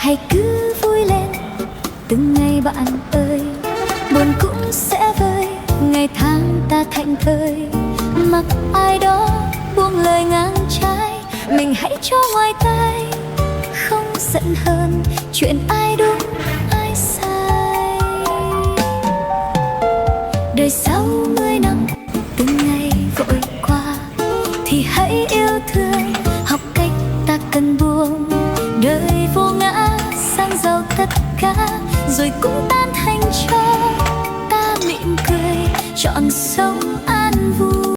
Hãy cứ vui lên từng ngày bạn ơi, buồn cũng sẽ vơi, ngày tháng ta thảnh thơi. Mặc ai đó buông lời ngang trái, mình hãy cho ngoài tai, không giận hờn chuyện ai đúng ai sai. Đời sau 10 năm từng ngày vội qua, thì hãy yêu thương, học cách ta cần buông. Đời vô ngã sang giàu tất cả, rồi cũng tan thành cho ta mỉm cười chọn sống.